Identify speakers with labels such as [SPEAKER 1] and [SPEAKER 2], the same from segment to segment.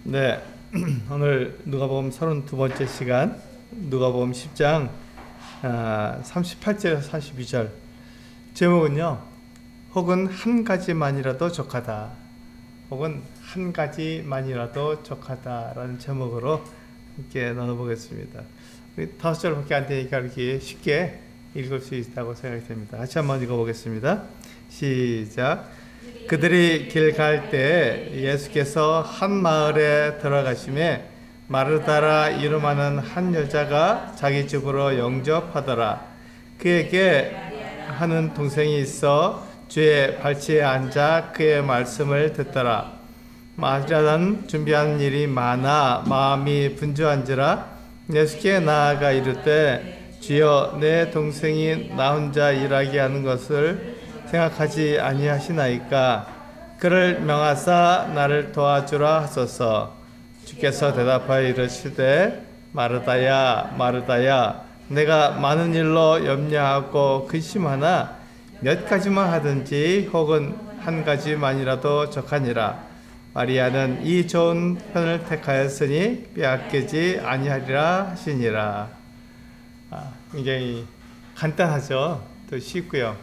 [SPEAKER 1] 네, 오늘 누가복음 32번째 시간, 누가복음 10장 38절에서 42절. 제목은요, 혹은 한 가지만이라도 족하다, 혹은 한 가지만이라도 족하다 라는 제목으로 함께 나눠보겠습니다. 5절밖에 안 되니까 이렇게 쉽게 읽을 수 있다고 생각이 됩니다. 같이 한번 읽어보겠습니다. 시작. 그들이 길 갈 때 예수께서 한 마을에 들어가심에 마르다라 이름하는 한 여자가 자기 집으로 영접하더라. 그에게 하는 동생이 있어 주의 발치에 앉아 그의 말씀을 듣더라. 마리아는 준비하는 일이 많아 마음이 분주한지라 예수께 나아가 이르되 주여, 내 동생이 나 혼자 일하게 하는 것을 생각하지 아니하시나이까? 그를 명하사 나를 도와주라 하소서. 주께서 대답하여 이르시되 마르다야, 마르다야, 내가 많은 일로 염려하고 근심하나 몇 가지만 하든지 혹은 한 가지만이라도 족하니라. 마리아는 이 좋은 편을 택하였으니 빼앗기지 아니하리라 하시니라. 굉장히 간단하죠. 또 쉽고요.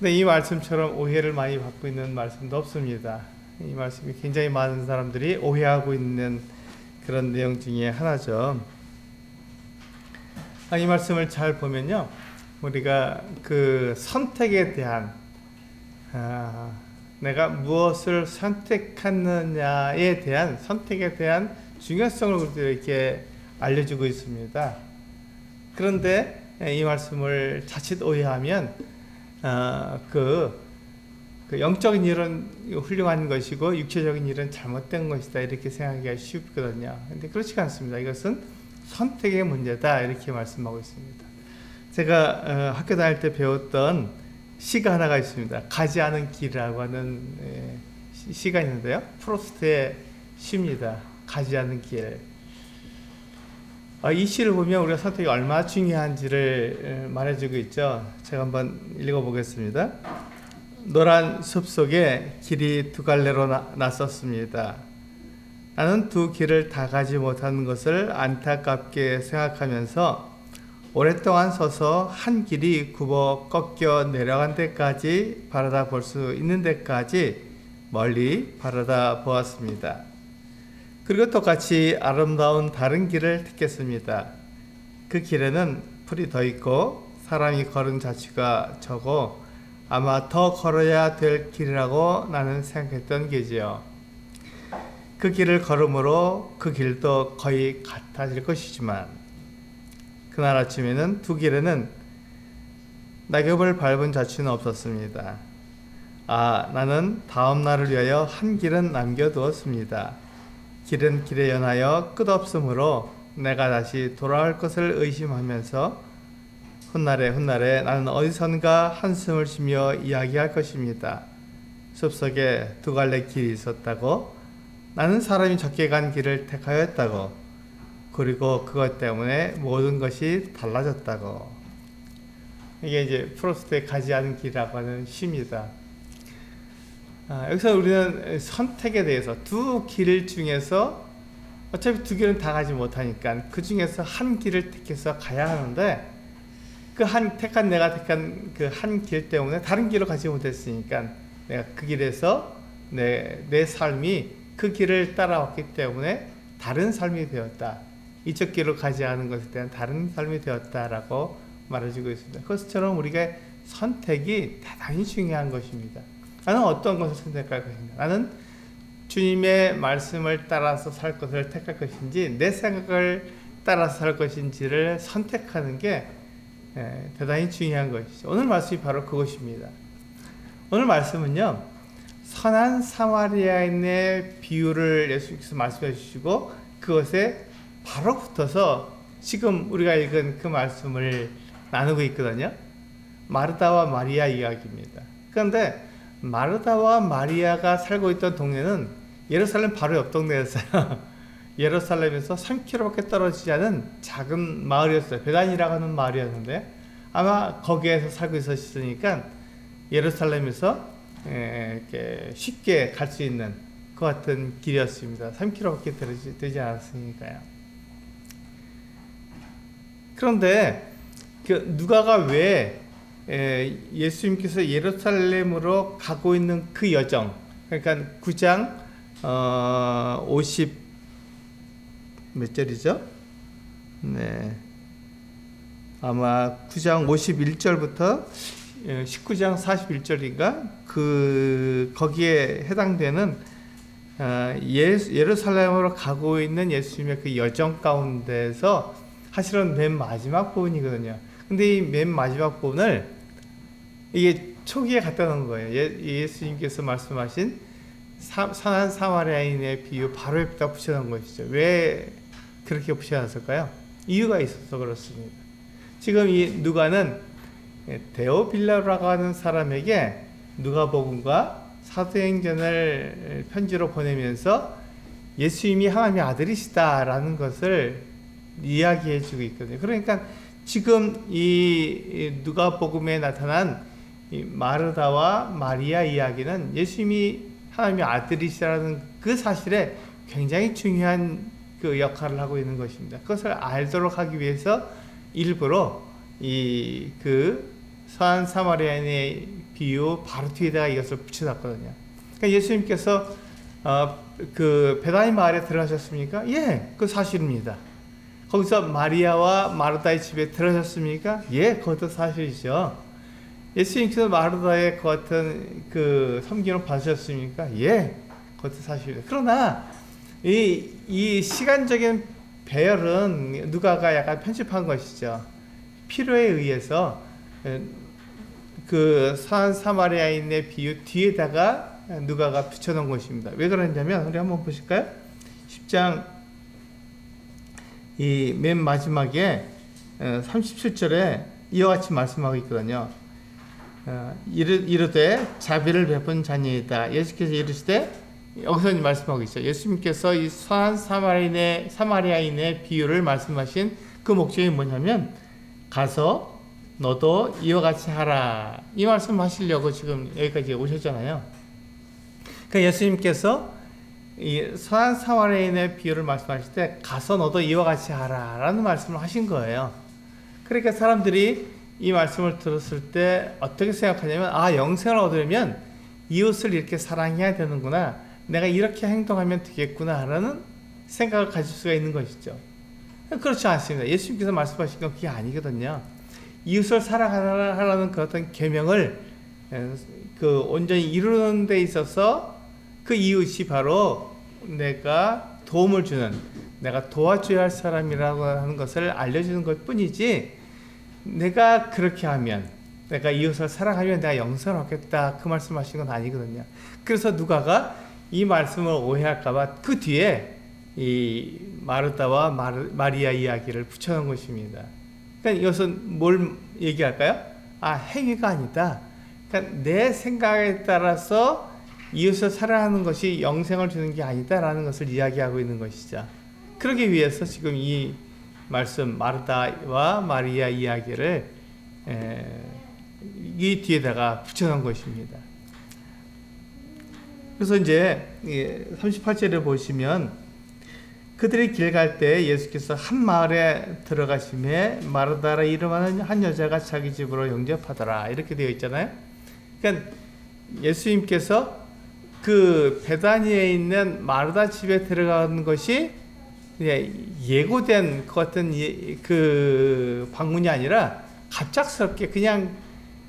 [SPEAKER 1] 근데 이 말씀처럼 오해를 많이 받고 있는 말씀도 없습니다. 이 말씀이 굉장히 많은 사람들이 오해하고 있는 그런 내용 중에 하나죠. 이 말씀을 잘 보면요, 우리가 그 선택에 대한, 내가 무엇을 선택하느냐에 대한 선택에 대한 중요성을 우리들에게 이렇게 알려주고 있습니다. 그런데 이 말씀을 자칫 오해하면 그 영적인 일은 훌륭한 것이고 육체적인 일은 잘못된 것이다 이렇게 생각하기가 쉽거든요. 근데 그렇지가 않습니다. 이것은 선택의 문제다 이렇게 말씀하고 있습니다. 제가 학교 다닐 때 배웠던 시가 하나가 있습니다. 가지 않은 길이라고 하는 시가 있는데요. 프로스트의 시입니다. 가지 않은 길. 이 시를 보면 우리가 선택이 얼마나 중요한지를 말해주고 있죠. 제가 한번 읽어보겠습니다. 노란 숲 속에 길이 두 갈래로 나섰습니다. 나는 두 길을 다 가지 못하는 것을 안타깝게 생각하면서 오랫동안 서서 한 길이 굽어 꺾여 내려간 데까지 바라다 볼 수 있는 데까지 멀리 바라다 보았습니다. 그리고 똑같이 아름다운 다른 길을 택했습니다. 그 길에는 풀이 더 있고 사람이 걸은 자취가 적어 아마 더 걸어야 될 길이라고 나는 생각했던 게지요. 그 길을 걸음으로 그 길도 거의 같아질 것이지만 그날 아침에는 두 길에는 낙엽을 밟은 자취는 없었습니다. 나는 다음 날을 위하여 한 길은 남겨두었습니다. 길은 길에 연하여 끝없으므로 내가 다시 돌아올 것을 의심하면서 훗날에 나는 어디선가 한숨을 쉬며 이야기할 것입니다. 숲속에 두 갈래 길이 있었다고, 나는 사람이 적게 간 길을 택하였다고, 그리고 그것 때문에 모든 것이 달라졌다고. 이게 이제 프로스트의 가지 않은 길이라고 하는 시입니다. 여기서 우리는 선택에 대해서 두 길 중에서 어차피 두 길은 다 가지 못하니까 그 중에서 한 길을 택해서 가야 하는데 내가 택한 그 한 길 때문에 다른 길로 가지 못했으니까 내가 그 길에서 내 삶이 그 길을 따라왔기 때문에 다른 삶이 되었다. 이쪽 길로 가지 않은 것에 대한 다른 삶이 되었다라고 말해주고 있습니다. 그것처럼 우리가 선택이 대단히 중요한 것입니다. 나는 어떤 것을 선택할 것인가? 나는 주님의 말씀을 따라서 살 것을 택할 것인지 내 생각을 따라서 살 것인지를 선택하는 게 대단히 중요한 것이죠. 오늘 말씀이 바로 그것입니다. 오늘 말씀은요, 선한 사마리아인의 비유를 예수께서 말씀해 주시고 그것에 바로 붙어서 지금 우리가 읽은 그 말씀을 나누고 있거든요. 마르다와 마리아 이야기입니다. 그런데 마르다와 마리아가 살고 있던 동네는 예루살렘 바로 옆 동네였어요. 예루살렘에서 3km밖에 떨어지지 않은 작은 마을이었어요. 베단이라고 하는 마을이었는데 아마 거기에서 살고 있었으니까 예루살렘에서 이렇게 쉽게 갈 수 있는 그 같은 길이었습니다. 3km밖에 되지 않았으니까요. 그런데 그 누가가 왜 예수님께서 예루살렘으로 가고 있는 그 여정, 그러니까 9장 50 몇 절이죠? 네, 아마 9장 51절부터 19장 41절인가 거기에 해당되는 예루살렘으로 가고 있는 예수님의 그 여정 가운데서 사실은 맨 마지막 부분이거든요. 근데 이 맨 마지막 부분을 이게 초기에 갖다 놓은 거예요. 예수님께서 말씀하신 선한 사마리아인의 비유 바로 옆에다 붙여놓은 것이죠. 왜 그렇게 붙여놨을까요? 이유가 있어서 그렇습니다. 지금 이 누가는 데오빌라라고 하는 사람에게 누가복음과 사도행전을 편지로 보내면서 예수님이 하나님의 아들이시다라는 것을 이야기해 주고 있거든요. 그러니까 지금 이 누가복음에 나타난 이 마르다와 마리아 이야기는 예수님이 하나님의 아들이시라는 그 사실에 굉장히 중요한 그 역할을 하고 있는 것입니다. 그것을 알도록 하기 위해서 일부러 그 선한 사마리아인의 비유 바로 뒤에다가 이것을 붙여놨거든요. 그러니까 예수님께서 그 베다니 마을에 들어가셨습니까? 예, 그 사실입니다. 거기서 마리아와 마르다의 집에 들어가셨습니까? 예, 그것도 사실이죠. 예수님께서 마르다의 그 같은 그 섬김을 받으셨습니까? 예, 그것도 사실이죠. 그러나 이 시간적인 배열은 누가가 약간 편집한 것이죠. 필요에 의해서 그 선한 사마리아인의 비유 뒤에다가 누가가 붙여놓은 것입니다. 왜 그러냐면 우리 한번 보실까요? 10장 이 맨 마지막에 37절에 이와 같이 말씀하고 있거든요. 이르되 자비를 베푼 자녀이다. 예수께서 이르시되, 여기서 말씀하고 있어요. 예수님께서 이 선한 사마리아인의 비유를 말씀하신 그 목적이 뭐냐면, 가서 너도 이와 같이 하라, 이 말씀 하시려고 지금 여기까지 오셨잖아요. 그러니까 예수님께서 이 선한 사마리아인의 비유를 말씀하실 때 가서 너도 이와 같이 하라 라는 말씀을 하신 거예요. 그러니까 사람들이 이 말씀을 들었을 때 어떻게 생각하냐면, 영생을 얻으려면 이웃을 이렇게 사랑해야 되는구나, 내가 이렇게 행동하면 되겠구나 라는 생각을 가질 수가 있는 것이죠. 그렇지 않습니다. 예수님께서 말씀하신 건 그게 아니거든요. 이웃을 사랑하라는 그 어떤 계명을 그 온전히 이루는 데 있어서 그 이웃이 바로 내가 도움을 주는, 내가 도와줘야 할 사람이라고 하는 것을 알려주는 것 뿐이지, 내가 그렇게 하면, 내가 이웃을 사랑하면 내가 영생을 얻겠다, 그 말씀하신 건 아니거든요. 그래서 누가가 이 말씀을 오해할까봐 그 뒤에 이 마르다와 마리아 이야기를 붙여놓은 것입니다. 그러니까 이것은 뭘 얘기할까요? 행위가 아니다. 그러니까 내 생각에 따라서 이웃을 사랑하는 것이 영생을 주는 게 아니다라는 것을 이야기하고 있는 것이죠. 그러기 위해서 지금 이 말씀 마르다와 마리아 이야기를 이 뒤에다가 붙여놓은 것입니다. 그래서 이제 38절에 보시면, 그들이 길 갈 때 예수께서 한 마을에 들어가심에 마르다라 이름하는 한 여자가 자기 집으로 영접하더라, 이렇게 되어 있잖아요. 그러니까 예수님께서 그 베다니에 있는 마르다 집에 들어가는 것이 예고된 그 같은 그 방문이 아니라 갑작스럽게 그냥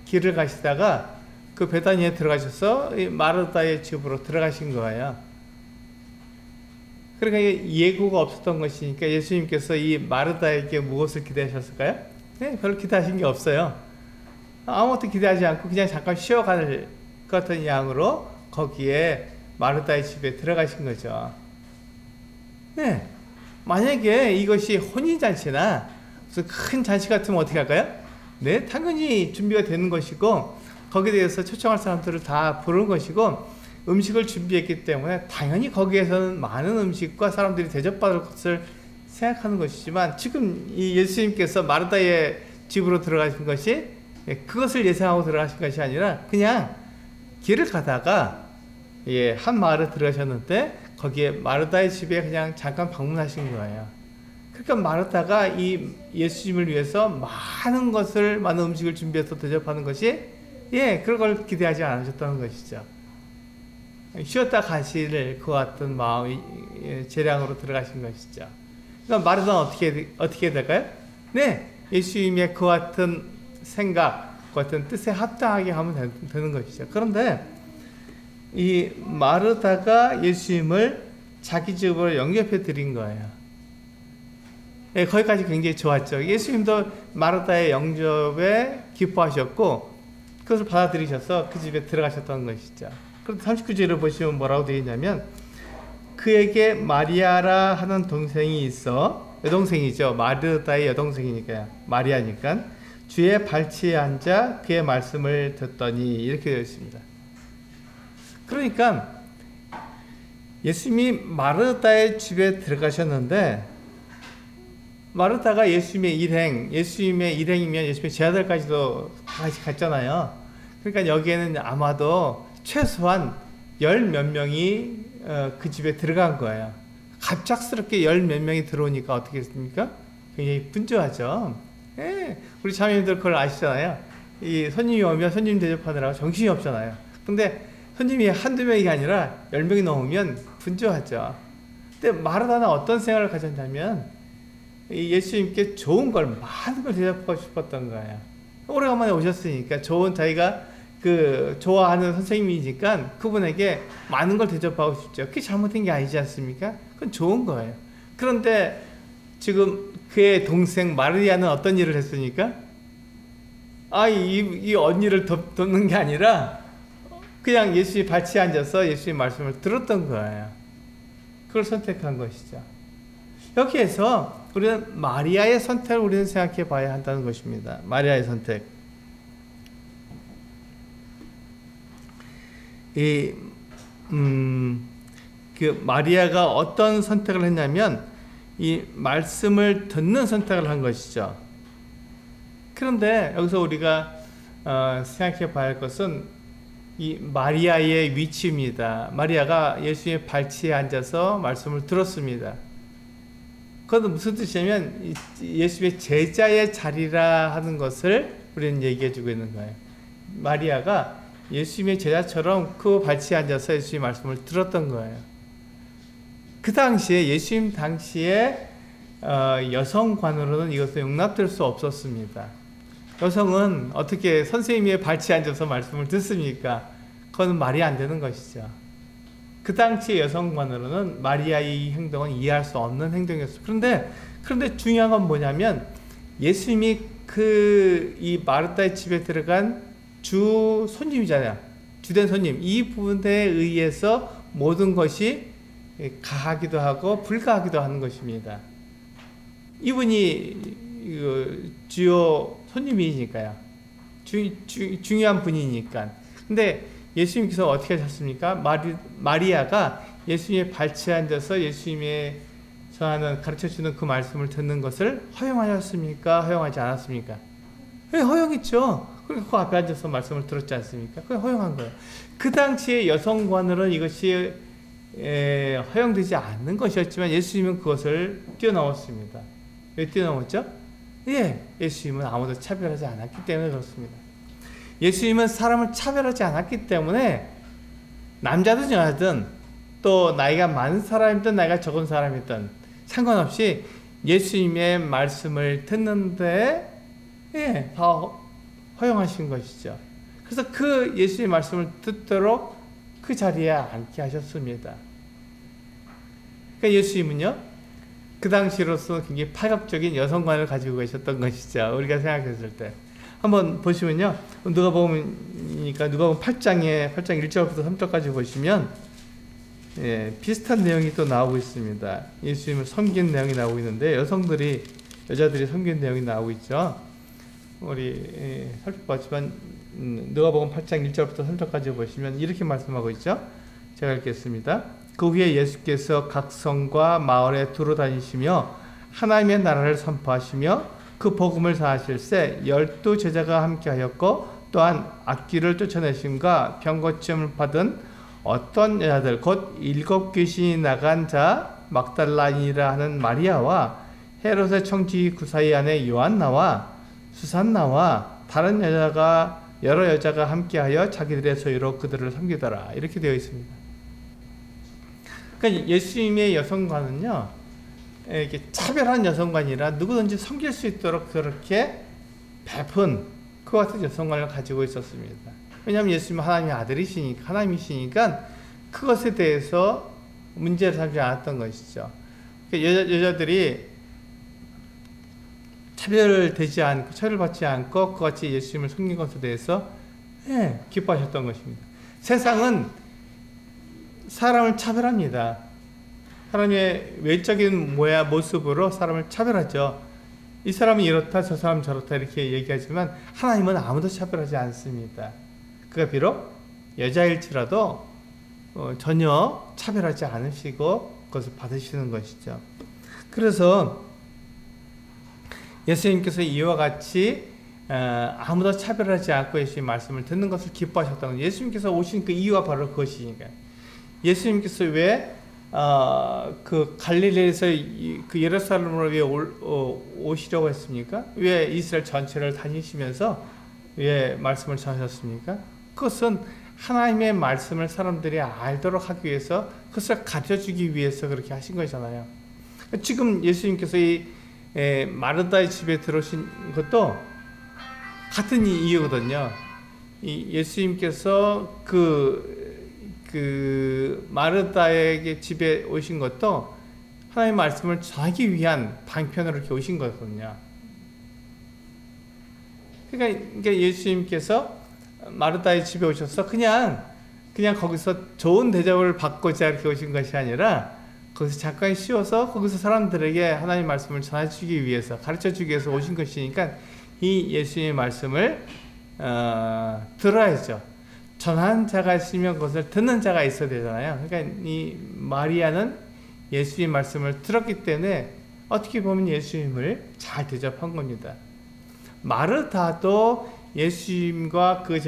[SPEAKER 1] 길을 가시다가 그 베다니에 들어가셔서 마르다의 집으로 들어가신 거예요. 그러니까 예고가 없었던 것이니까 예수님께서 이 마르다에게 무엇을 기대하셨을까요? 네, 별로 기대하신 게 없어요. 아무것도 기대하지 않고 그냥 잠깐 쉬어갈 것 같은 양으로 거기에 마르다의 집에 들어가신 거죠. 네, 만약에 이것이 혼인잔치나 무슨 큰 잔치 같으면 어떻게 할까요? 네, 당연히 준비가 되는 것이고 거기에 대해서 초청할 사람들을 다 부르는 것이고 음식을 준비했기 때문에 당연히 거기에서는 많은 음식과 사람들이 대접받을 것을 생각하는 것이지만, 지금 이 예수님께서 마르다의 집으로 들어가신 것이 그것을 예상하고 들어가신 것이 아니라 그냥 길을 가다가 예, 한 마을에 들어가셨는데 거기에 마르다의 집에 그냥 잠깐 방문하신 거예요. 그러니까 마르다가 이 예수님을 위해서 많은 음식을 준비해서 대접하는 것이, 예, 그런 걸 기대하지 않으셨다는 것이죠. 쉬었다 가실 것 같은 마음이, 재량으로 들어가신 것이죠. 그러니까 마르다는 어떻게 될까요? 네, 예수님의 그 같은 생각, 그 같은 뜻에 합당하게 하면 되는 것이죠. 그런데 이 마르다가 예수님을 자기 집으로 영접해 드린 거예요. 네, 거기까지 굉장히 좋았죠. 예수님도 마르다의 영접에 기뻐하셨고 그것을 받아들이셔서 그 집에 들어가셨던 것이죠. 그런데 39절을 보시면 뭐라고 되어 있냐면, 그에게 마리아라 하는 동생이 있어, 여동생이죠. 마르다의 여동생이니까요. 마리아니까. 주의 발치에 앉아 그의 말씀을 듣더니, 이렇게 되어 있습니다. 그러니까 예수님이 마르다의 집에 들어가셨는데, 마르다가 예수님의 일행이면 예수님의 제자들까지도 다 같이 갔잖아요. 그러니까 여기에는 아마도 최소한 10몇 명이 그 집에 들어간 거예요. 갑작스럽게 10몇 명이 들어오니까 어떻게 했습니까? 굉장히 분주하죠. 예, 우리 자매님들 그걸 아시잖아요. 이 손님이 오면 손님 대접하느라고 정신이 없잖아요. 근데 손님이 한두 명이 아니라 10명이 넘으면 분주하죠. 근데 마르다는 어떤 생각을 가졌냐면, 예수님께 좋은 걸, 많은 걸 대접하고 싶었던 거예요. 오래간만에 오셨으니까 좋은, 자기가 좋아하는 선생님이니까 그분에게 많은 걸 대접하고 싶죠. 그게 잘못된 게 아니지 않습니까? 그건 좋은 거예요. 그런데 지금 그의 동생 마리아는 어떤 일을 했으니까? 이 언니를 돕는 게 아니라 그냥 예수님 발치에 앉아서 예수님 말씀을 들었던 거예요. 그걸 선택한 것이죠. 여기에서 우리는 마리아의 선택을 우리는 생각해 봐야 한다는 것입니다. 마리아의 선택. 마리아가 어떤 선택을 했냐면, 이 말씀을 듣는 선택을 한 것이죠. 그런데 여기서 우리가 생각해 봐야 할 것은 이 마리아의 위치입니다. 마리아가 예수님의 발치에 앉아서 말씀을 들었습니다. 그것은 무슨 뜻이냐면, 예수님의 제자의 자리라 하는 것을 우리는 얘기해 주고 있는 거예요. 마리아가 예수님의 제자처럼 그 발치에 앉아서 예수님의 말씀을 들었던 거예요. 그 당시에, 예수님 당시에 여성관으로는 이것은 용납될 수 없었습니다. 여성은 어떻게 선생님의 발치에 앉아서 말씀을 듣습니까? 그건 말이 안 되는 것이죠. 그 당시 여성관으로는 마리아의 행동은 이해할 수 없는 행동이었어요. 그런데 중요한 건 뭐냐면, 예수님이 이 마르다의 집에 들어간 주 손님이잖아요. 주된 손님. 이 부분에 의해서 모든 것이 가하기도 하고 불가하기도 하는 것입니다. 이분이 주요 손님이니까요. 중요한 분이니까. 근데 예수님께서 어떻게 하셨습니까? 마리아가 예수님의 발치에 앉아서 예수님의 가르쳐주는 그 말씀을 듣는 것을 허용하셨습니까? 허용하지 않았습니까? 네, 허용했죠. 그리고 그 앞에 앉아서 말씀을 들었지 않습니까? 그게 허용한 거예요. 그 당시에 여성관으로는 이것이 허용되지 않는 것이었지만, 예수님은 그것을 뛰어넘었습니다. 왜 뛰어넘었죠? 예, 예수님은 아무도 차별하지 않았기 때문에 그렇습니다. 예수님은 사람을 차별하지 않았기 때문에 남자든 여자든, 또 나이가 많은 사람이든 나이가 적은 사람이든 상관없이 예수님의 말씀을 듣는데, 예, 다 허용하신 것이죠. 그래서 그 예수님의 말씀을 듣도록 그 자리에 앉게 하셨습니다. 그러니까 예수님은요, 그 당시로서 굉장히 파격적인 여성관을 가지고 계셨던 것이죠. 우리가 생각했을 때. 한번 보시면요. 누가복음 8장 1절부터 3절까지 보시면, 예, 비슷한 내용이 또 나오고 있습니다. 예수님을 섬긴 내용이 나오고 있는데, 여자들이 섬긴 내용이 나오고 있죠. 우리 살펴봤지만 누가복음 8장 1절부터 3절까지 보시면 이렇게 말씀하고 있죠. 제가 읽겠습니다. 그 후에 예수께서 각 성과 마을에 두루 다니시며 하나님의 나라를 선포하시며 그 복음을 사하실새 12 제자가 함께하였고, 또한 악귀를 쫓아내심과 병고침을 받은 어떤 여자들 곧 7 귀신이 나간 자 막달라인이라 하는 마리아와 헤롯의 청지 구사의 아내 요한나와 수산나와 다른 여러 여자가 함께하여 자기들의 소유로 그들을 섬기더라. 이렇게 되어 있습니다. 그러니까 예수님의 여성관은요, 이렇게 차별한 여성관이라 누구든지 섬길 수 있도록 그렇게 베푼 그 같은 여성관을 가지고 있었습니다. 왜냐하면 예수님은 하나님의 아들이시니까, 하나님이시니까 그것에 대해서 문제를 삼지 않았던 것이죠. 여자들이 차별받지 않고 그같이 예수님을 섬긴 것에 대해서 기뻐하셨던 것입니다. 세상은 사람을 차별합니다. 사람의 외적인 모습으로 사람을 차별하죠. 이 사람은 이렇다, 저 사람은 저렇다 이렇게 얘기하지만 하나님은 아무도 차별하지 않습니다. 그가 비록 여자일지라도 전혀 차별하지 않으시고 그것을 받으시는 것이죠. 그래서 예수님께서 이와 같이 아무도 차별하지 않고 예수님 말씀을 듣는 것을 기뻐하셨다는 거예요. 예수님께서 오신 그 이유가 바로 그것이니까요. 예수님께서 왜 그 갈릴리에서 그 예루살렘으로 왜 오시려고 했습니까? 왜 이스라엘 전체를 다니시면서 왜 말씀을 전하셨습니까? 그것은 하나님의 말씀을 사람들이 알도록 하기 위해서, 그것을 가르쳐주기 위해서 그렇게 하신 거잖아요. 지금 예수님께서 이 마르다의 집에 들어오신 것도 같은 이유거든요. 예수님께서 그 마르다에게 집에 오신 것도 하나님의 말씀을 전하기 위한 방편으로 이렇게 오신 거거든요. 그러니까 예수님께서 마르다의 집에 오셔서 그냥 거기서 좋은 대접을 받고자 이렇게 오신 것이 아니라 거기서 잠깐 쉬어서 거기서 사람들에게 하나님의 말씀을 전해주기 위해서, 가르쳐주기 위해서 오신 것이니까 이 예수님의 말씀을 들어야죠. 전하는 자가 있으면 그것을 듣는 자가 있어야 되잖아요. 그러니까 이 마리아는 예수님의 말씀을 들었기 때문에 어떻게 보면 예수님을 잘 대접한 겁니다. 마르다도 예수님과 그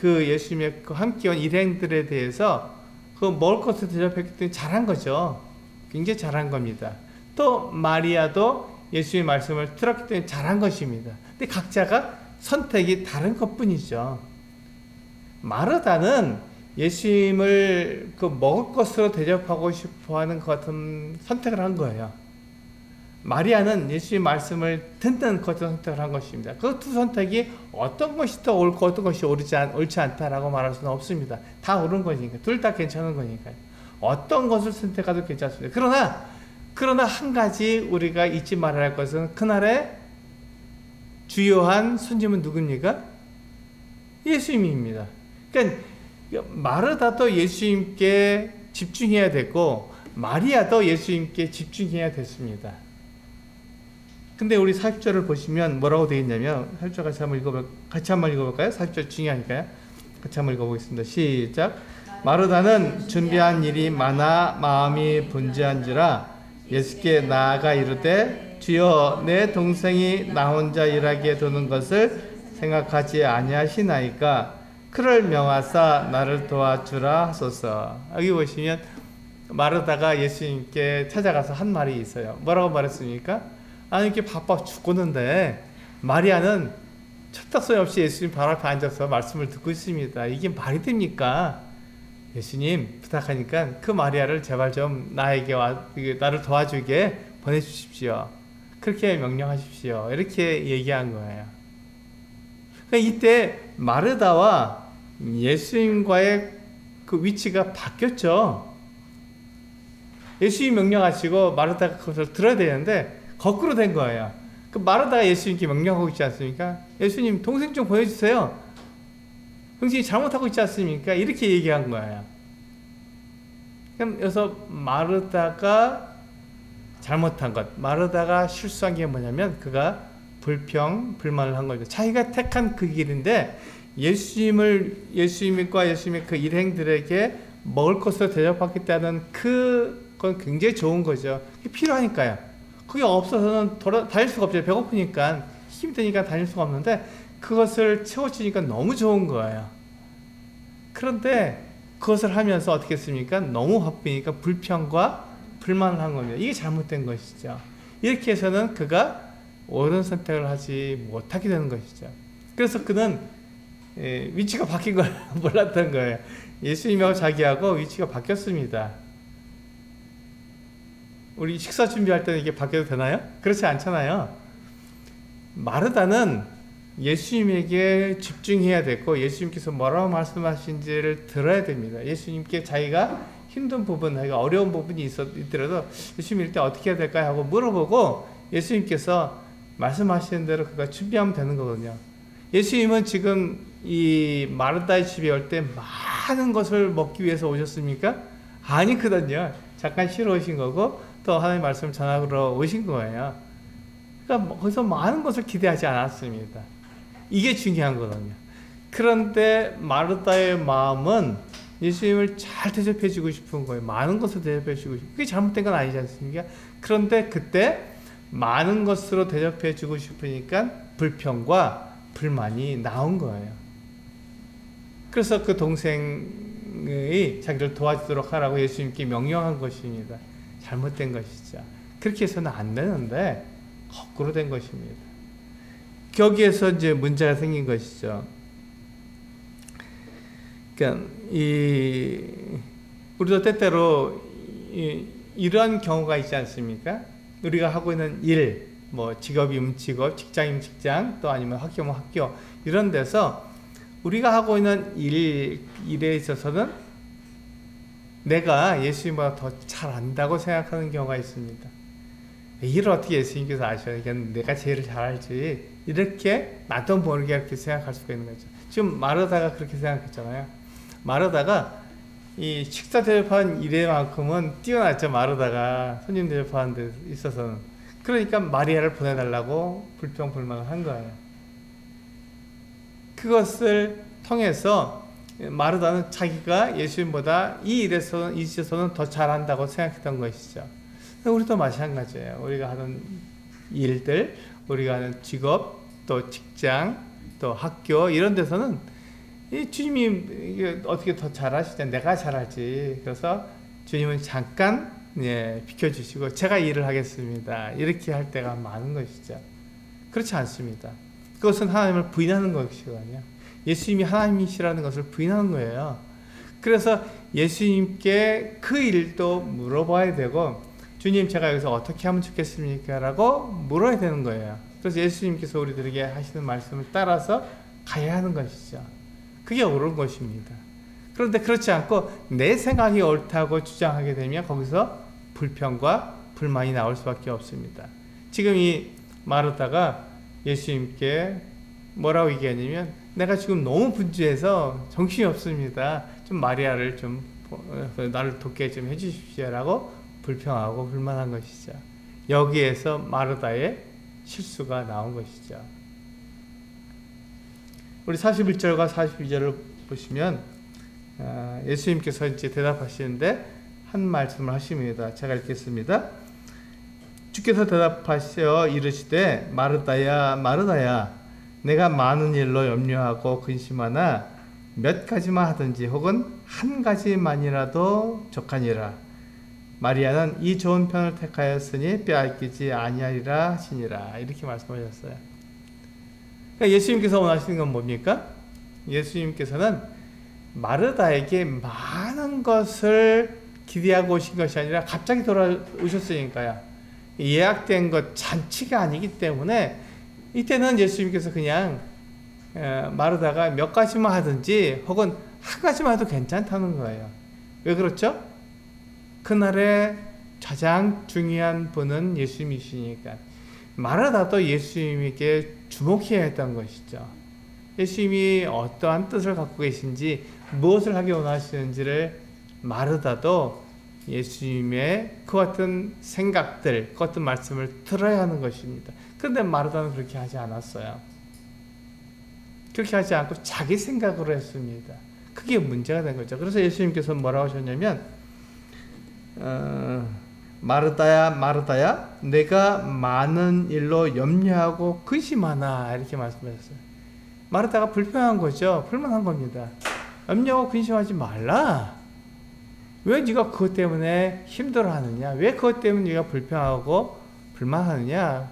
[SPEAKER 1] 예수님의 그 함께 온 일행들에 대해서 그 먹을 것을 대접했기 때문에 잘한 거죠. 굉장히 잘한 겁니다. 또 마리아도 예수님의 말씀을 들었기 때문에 잘한 것입니다. 근데 각자가 선택이 다른 것뿐이죠. 마르다는 예수님을 그 먹을 것으로 대접하고 싶어하는 것 같은 선택을 한 거예요. 마리아는 예수님의 말씀을 듣는 것 같은 선택을 한 것입니다. 그 두 선택이 어떤 것이 더 옳고 어떤 것이 옳지 않다라고 말할 수는 없습니다. 다 옳은 거니까, 둘 다 괜찮은 거니까요. 어떤 것을 선택해도 괜찮습니다. 그러나 한 가지 우리가 잊지 말아야 할 것은 그날의 주요한 손님은 누굽니까? 예수님입니다. 그러니까 마르다도 예수님께 집중해야 됐고 마리아도 예수님께 집중해야 됐습니다. 근데 우리 40절을 보시면 뭐라고 되어 있냐면, 40절 같이 한번 읽어볼까요? 40절 중요하니까요. 같이 한번 읽어보겠습니다. 시작. 마르다는 준비한 일이 많아 마음이 분주한지라 예수께 나아가 이르되 주여 내 동생이 나 혼자 일하게 두는 것을 생각하지 아니하시나이까 그를 명하사 나를 도와주라 하소서. 여기 보시면 마르다가 예수님께 찾아가서 한 말이 있어요. 뭐라고 말했습니까? 아니 이렇게 바빠 죽겠는데 마리아는 철딱소리 없이 예수님 바로 앞에 앉아서 말씀을 듣고 있습니다. 이게 말이 됩니까? 예수님 부탁하니까 그 마리아를 제발 좀 나를 도와주게 보내주십시오. 그렇게 명령하십시오. 이렇게 얘기한 거예요. 그러니까 이때 마르다와 예수님과의 그 위치가 바뀌었죠. 예수님 명령하시고 마르다가 그것을 들어야 되는데 거꾸로 된 거예요. 그 마르다가 예수님께 명령하고 있지 않습니까? 예수님 동생 좀 보내주세요. 동생이 잘못하고 있지 않습니까? 이렇게 얘기한 거예요. 그래서 마르다가 잘못한 것, 마르다가 실수한 게 뭐냐면 그가 불만을 한 거죠. 자기가 택한 그 길인데 예수님과 예수님의 그 일행들에게 먹을 것으로 대접받겠다는 그건 굉장히 좋은 거죠. 그게 필요하니까요. 그게 없어서는 다닐 수가 없죠. 배고프니까, 힘드니까 다닐 수가 없는데 그것을 채워주니까 너무 좋은 거예요. 그런데 그것을 하면서 어떻게 했습니까? 너무 바쁘니까 불평과 불만을 한 겁니다. 이게 잘못된 것이죠. 이렇게 해서는 그가 옳은 선택을 하지 못하게 되는 것이죠. 그래서 그는 위치가 바뀐 걸 몰랐던 거예요. 예수님하고 자기하고 위치가 바뀌었습니다. 우리 식사 준비할 때는 이게 바뀌어도 되나요? 그렇지 않잖아요. 마르다는 예수님에게 집중해야 되고 예수님께서 뭐라고 말씀하신지를 들어야 됩니다. 예수님께 자기가 힘든 부분, 자기가 어려운 부분이 있더라도 예수님 일단 어떻게 해야 될까요? 하고 물어보고 예수님께서 말씀하시는 대로 그가 준비하면 되는 거거든요. 예수님은 지금 이 마르다의 집에 올 때 많은 것을 먹기 위해서 오셨습니까? 아니거든요. 잠깐 쉬러 오신 거고 또 하나님의 말씀을 전하러 오신 거예요. 그러니까 거기서 많은 것을 기대하지 않았습니다. 이게 중요한 거거든요. 그런데 마르다의 마음은 예수님을 잘 대접해 주고 싶은 거예요. 많은 것을 대접해 주고 싶은 거예요. 그게 잘못된 건 아니지 않습니까? 그런데 그때 많은 것으로 대접해 주고 싶으니까 불평과 불만이 나온 거예요. 그래서 그 동생이 자기를 도와주도록 하라고 예수님께 명령한 것입니다. 잘못된 것이죠. 그렇게 해서는 안 되는데 거꾸로 된 것입니다. 거기에서 이제 문제가 생긴 것이죠. 그러니까 우리도 때때로 이러한 경우가 있지 않습니까? 우리가 하고 있는 일, 뭐 직업이면 직업, 직장이면 직장, 또 아니면 학교면 학교, 이런 데서 우리가 하고 있는 일에 있어서는 내가 예수님보다 더 잘 안다고 생각하는 경우가 있습니다. 이를 어떻게 예수님께서 아셔요? 내가 제일 잘 알지. 이렇게 나도 모르게 이렇게 생각할 수가 있는 거죠. 지금 마르다가 그렇게 생각했잖아요. 마르다가 이 식사 대접하는 일에만큼은 뛰어났죠. 마르다가 손님 대접하는 데 있어서는. 그러니까 마리아를 보내달라고 불평불만을 한 거예요. 그것을 통해서 마르다는 자기가 예수님보다 이 일에서는 이 일에서는 더 잘한다고 생각했던 것이죠. 우리도 마찬가지예요. 우리가 하는 일들, 우리가 하는 직업, 또 직장, 또 학교 이런 데서는 이 주님이 이게 어떻게 더 잘하시냐, 내가 잘하지. 그래서 주님은 잠깐 비켜주시고 제가 일을 하겠습니다. 이렇게 할 때가 많은 것이죠. 그렇지 않습니다. 그것은 하나님을 부인하는 것이거든요. 예수님이 하나님이시라는 것을 부인하는 거예요. 그래서 예수님께 그 일도 물어봐야 되고 주님 제가 여기서 어떻게 하면 좋겠습니까? 라고 물어야 되는 거예요. 그래서 예수님께서 우리들에게 하시는 말씀을 따라서 가야 하는 것이죠. 그게 옳은 것입니다. 그런데 그렇지 않고 내 생각이 옳다고 주장하게 되면 거기서 불평과 불만이 나올 수밖에 없습니다. 지금 이 마르다가 예수님께 뭐라고 얘기하냐면 내가 지금 너무 분주해서 정신이 없습니다. 좀 마리아를 좀 나를 돕게 좀 해주십시오 라고 불평하고 불만한 것이죠. 여기에서 마르다의 실수가 나온 것이죠. 우리 41절과 42절을 보시면 예수님께서 이제 대답하시는데 한 말씀을 하십니다. 제가 읽겠습니다. 주께서 대답하시어 이르시되 마르다야 마르다야 내가 많은 일로 염려하고 근심하나 몇 가지만 하든지 혹은 한 가지만이라도 족하니라. 마리아는 이 좋은 편을 택하였으니 빼앗기지 아니하리라 하시니라. 이렇게 말씀하셨어요. 그러니까 예수님께서 원하시는 건 뭡니까? 예수님께서는 마르다에게 많은 것을 기대하고 오신 것이 아니라 갑자기 돌아오셨으니까요. 예약된 것 잔치가 아니기 때문에 이때는 예수님께서 그냥 마르다가 몇 가지만 하든지 혹은 한 가지만 해도 괜찮다는 거예요. 왜 그렇죠? 그날의 가장 중요한 분은 예수님이시니까 마르다도 예수님에게 주목해야 했던 것이죠. 예수님이 어떠한 뜻을 갖고 계신지 무엇을 하기 원하시는지를 마르다도 예수님의 그 같은 생각들, 그 같은 말씀을 들어야 하는 것입니다. 그런데 마르다는 그렇게 하지 않았어요. 그렇게 하지 않고 자기 생각으로 했습니다. 그게 문제가 된 거죠. 그래서 예수님께서 뭐라고 하셨냐면 마르다야 마르다야 내가 많은 일로 염려하고 근심하나 이렇게 말씀하셨어요. 마르다가 불평한 거죠. 불만한 겁니다. 염려하고 근심하지 말라. 왜 네가 그것 때문에 힘들어하느냐? 왜 그것 때문에 네가 불평하고 불만하느냐?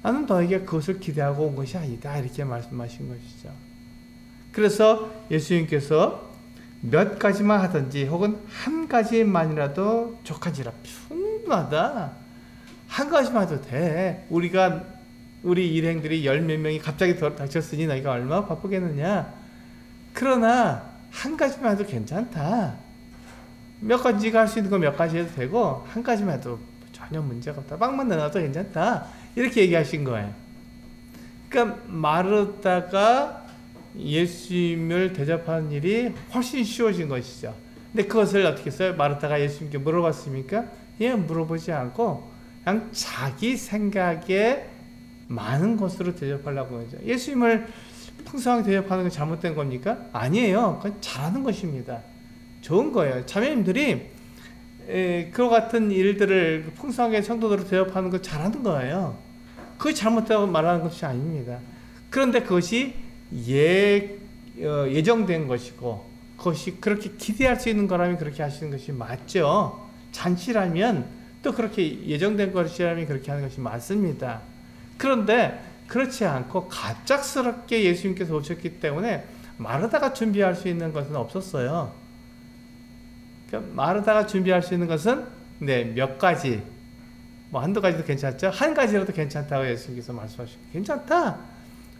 [SPEAKER 1] 나는 너에게 그것을 기대하고 온 것이 아니다. 이렇게 말씀하신 것이죠. 그래서 예수님께서 몇 가지만 하든지 혹은 한 가지만이라도 족하지라. 충분하다. 한 가지만 해도 돼. 우리 일행들이 열 몇 명이 갑자기 닥쳤으니 너희가 얼마나 바쁘겠느냐. 그러나 한 가지만 해도 괜찮다. 몇 가지가 할 수 있는 거 몇 가지 해도 되고 한 가지만 해도 전혀 문제가 없다. 빵만 내놔도 괜찮다. 이렇게 얘기하신 거예요. 그러니까 마르다가 예수님을 대접하는 일이 훨씬 쉬워진 것이죠. 근데 그것을 어떻게 했어요? 마르다가 예수님께 물어봤습니까? 예, 물어보지 않고 그냥 자기 생각에 많은 것으로 대접하려고 하죠. 예수님을 풍성하게 대접하는 건 잘못된 겁니까? 아니에요. 그건 잘하는 것입니다. 좋은 거예요. 자매님들이 그와 같은 일들을 풍성하게 성도들을 대접하는 거 잘하는 거예요. 그게 잘못되다고 말하는 것이 아닙니다. 그런데 그것이 예정된 것이고 그것이 그렇게 기대할 수 있는 거라면 그렇게 하시는 것이 맞죠. 잔치라면 또 그렇게 예정된 것이라면 그렇게 하는 것이 맞습니다. 그런데 그렇지 않고 갑작스럽게 예수님께서 오셨기 때문에 마르다가 준비할 수 있는 것은 없었어요. 그러니까 마르다가 준비할 수 있는 것은 몇 가지, 뭐 한두 가지도 괜찮죠? 한 가지라도 괜찮다고 예수님께서 말씀하시고 괜찮다.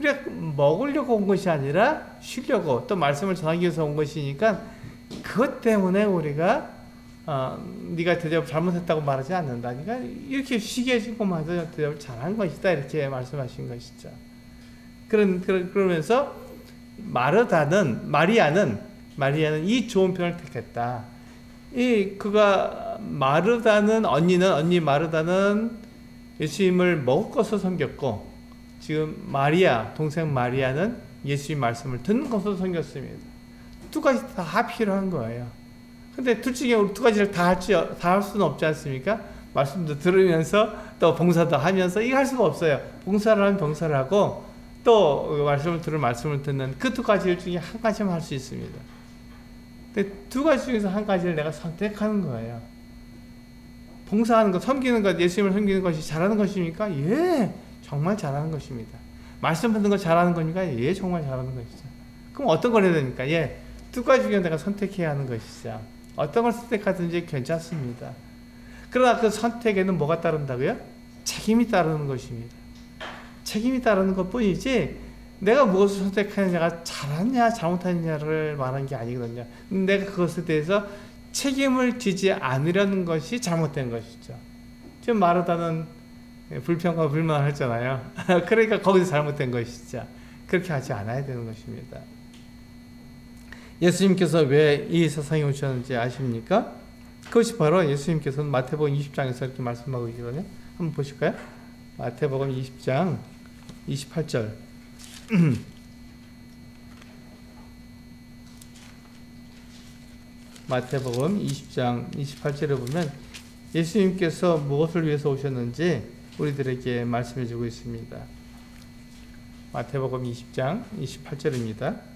[SPEAKER 1] 우리가 먹으려고 온 것이 아니라 쉬려고 또 말씀을 전하기 위해서 온 것이니까 그것 때문에 우리가 네가 대접을 잘못했다고 말하지 않는다. 그러니까 이렇게 쉬게 해주고만 해도 대접을 잘한 것이다. 이렇게 말씀하신 것이죠. 그러면서 마리아는 이 좋은 편을 택했다. 언니 마르다는 예수님을 먹을 것으로 섬겼고, 지금 동생 마리아는 예수님 말씀을 듣는 것으로 섬겼습니다. 두 가지 다 필요한 거예요. 근데 둘 중에 두 가지를 다 할 수는 없지 않습니까? 말씀도 들으면서 또 봉사도 하면서 이거 할 수가 없어요. 봉사를 하면 봉사를 하고 또 말씀을 듣는 그 두 가지 중에 한 가지만 할 수 있습니다. 근데 두 가지 중에서 한 가지를 내가 선택하는 거예요. 봉사하는 것, 섬기는 것, 예수님을 섬기는 것이 잘하는 것입니까? 예, 정말 잘하는 것입니다. 말씀 듣는 거 잘하는 겁니까? 예, 정말 잘하는 것이죠. 그럼 어떤 걸 해야 됩니까? 예, 두 가지 중에 내가 선택해야 하는 것이죠. 어떤 걸 선택하든지 괜찮습니다. 그러나 그 선택에는 뭐가 따른다고요? 책임이 따르는 것입니다. 책임이 따르는 것 뿐이지 내가 무엇을 선택하느냐가 잘하느냐 잘못하느냐를 말하는 게 아니거든요. 내가 그것에 대해서 책임을 지지 않으려는 것이 잘못된 것이죠. 지금 마르다는 불평과 불만을 했잖아요. 그러니까 거기서 잘못된 것이죠. 그렇게 하지 않아야 되는 것입니다. 예수님께서 왜 이 세상에 오셨는지 아십니까? 그것이 바로 예수님께서는 마태복음 20장에서 이렇게 말씀하고 계시거든요. 한번 보실까요? 마태복음 20장 28절. 마태복음 20장 28절에 보면 예수님께서 무엇을 위해서 오셨는지 우리들에게 말씀해 주고 있습니다. 마태복음 20장 28절입니다.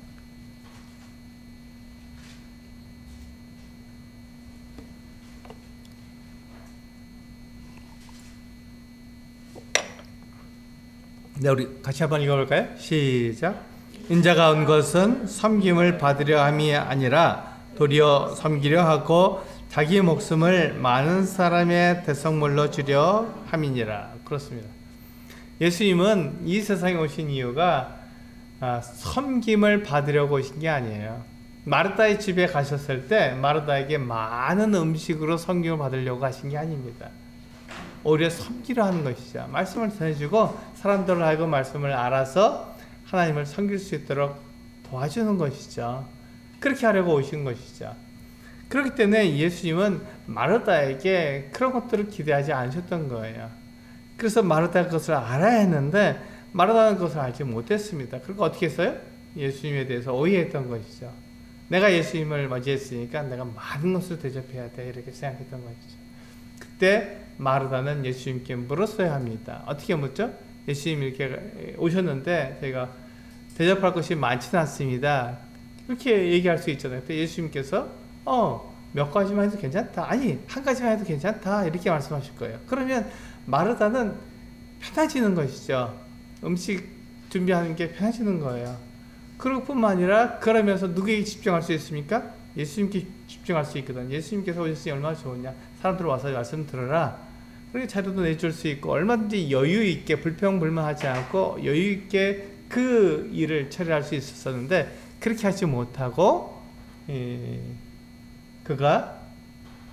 [SPEAKER 1] 네, 우리 같이 한번 읽어볼까요? 시작. 인자가 온 것은 섬김을 받으려 함이 아니라 도리어 섬기려 하고 자기 목숨을 많은 사람의 대성물로 주려 함이니라. 그렇습니다. 예수님은 이 세상에 오신 이유가 섬김을 받으려고 오신 게 아니에요. 마르다의 집에 가셨을 때 마르다에게 많은 음식으로 섬김을 받으려고 하신 게 아닙니다. 오히려 섬기려 하는 것이죠. 말씀을 전해주고 사람들을 하여금 말씀을 알아서 하나님을 섬길 수 있도록 도와주는 것이죠. 그렇게 하려고 오신 것이죠. 그렇기 때문에 예수님은 마르다에게 그런 것들을 기대하지 않으셨던 거예요. 그래서 마르다가 그것을 알아야 했는데 마르다는 그것을 알지 못했습니다. 그러니까 어떻게 했어요? 예수님에 대해서 오해했던 것이죠. 내가 예수님을 맞이했으니까 내가 많은 것을 대접해야 돼, 이렇게 생각했던 것이죠. 그때 마르다는 예수님께 물었어야 합니다. 어떻게 묻죠? 예수님이 이렇게 오셨는데 저희가 대접할 것이 많지는 않습니다. 이렇게 얘기할 수 있잖아요. 또 예수님께서 몇 가지만 해도 괜찮다. 아니, 한 가지만 해도 괜찮다. 이렇게 말씀하실 거예요. 그러면 마르다는 편해지는 것이죠. 음식 준비하는 게 편해지는 거예요. 그럴 뿐만 아니라 그러면서 누구에게 집중할 수 있습니까? 예수님께 집중할 수 있거든. 예수님께서 오셨으니 얼마나 좋으냐. 사람들 와서 말씀 들어라. 그렇게 자료도 내줄 수 있고 얼마든지 여유 있게 불평불만하지 않고 여유 있게 그 일을 처리할 수 있었는데 그렇게 하지 못하고 그가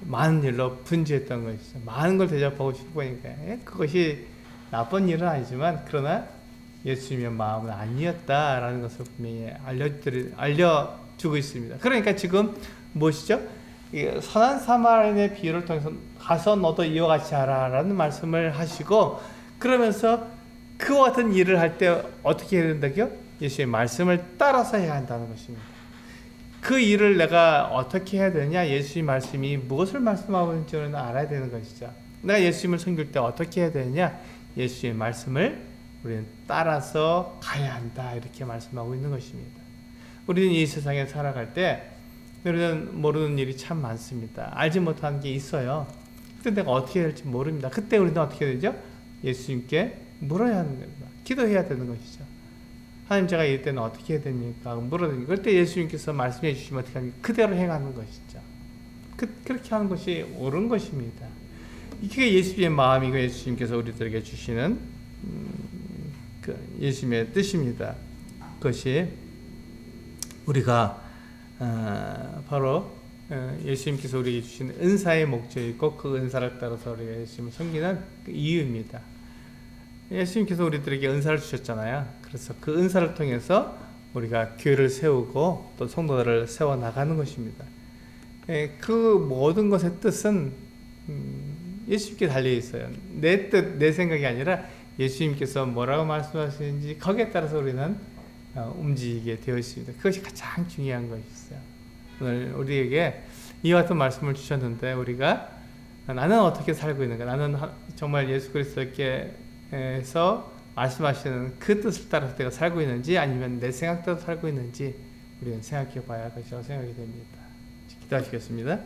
[SPEAKER 1] 많은 일로 분주했던 것이죠. 많은 걸 대접하고 싶으니까 그것이 나쁜 일은 아니지만 그러나 예수님의 마음은 아니었다라는 것을 분명히 알려주고 있습니다. 그러니까 지금 무엇이죠? 선한 사마리아인의 비유를 통해서 가서 너도 이와 같이 하라 라는 말씀을 하시고 그러면서 그와 같은 일을 할 때 어떻게 해야 된다고요? 예수의 말씀을 따라서 해야 한다는 것입니다. 그 일을 내가 어떻게 해야 되냐? 예수의 말씀이 무엇을 말씀하고 있는지는 알아야 되는 것이죠. 내가 예수님을 섬길 때 어떻게 해야 되느냐? 예수의 말씀을 우리는 따라서 가야 한다 이렇게 말씀하고 있는 것입니다. 우리는 이 세상에 살아갈 때 우리는 모르는 일이 참 많습니다. 알지 못하는 게 있어요. 그때 내가 어떻게 해야 될지 모릅니다. 그때 우리는 어떻게 되죠? 예수님께 물어야 하는 겁니다. 기도해야 되는 것이죠. 하나님, 제가 이럴 때는 어떻게 해야 됩니까? 물어야 그때 예수님께서 말씀해 주시면 어떻게 합니까? 그대로 행하는 것이죠. 그렇게 하는 것이 옳은 것입니다. 이게 예수님의 마음이고 예수님께서 우리들에게 주시는 그 예수님의 뜻입니다. 그것이 우리가 바로 예수님께서 우리에게 주신 은사의 목적이고 그 은사를 따라서 우리가 예수님을 섬기는 그 이유입니다. 예수님께서 우리들에게 은사를 주셨잖아요. 그래서 그 은사를 통해서 우리가 교회를 세우고 또 성도들을 세워나가는 것입니다. 그 모든 것의 뜻은 예수님께 달려있어요. 내 뜻, 내 생각이 아니라 예수님께서 뭐라고 말씀하시는지 거기에 따라서 우리는 움직이게 되어 있습니다. 그것이 가장 중요한 것이죠. 오늘 우리에게 이와 같은 말씀을 주셨는데 우리가 나는 어떻게 살고 있는가? 나는 정말 예수 그리스도께서 말씀하시는 그 뜻을 따라서 내가 살고 있는지 아니면 내 생각대로 살고 있는지 우리는 생각해 봐야 할 것이라고 생각이 됩니다. 기도하시겠습니다.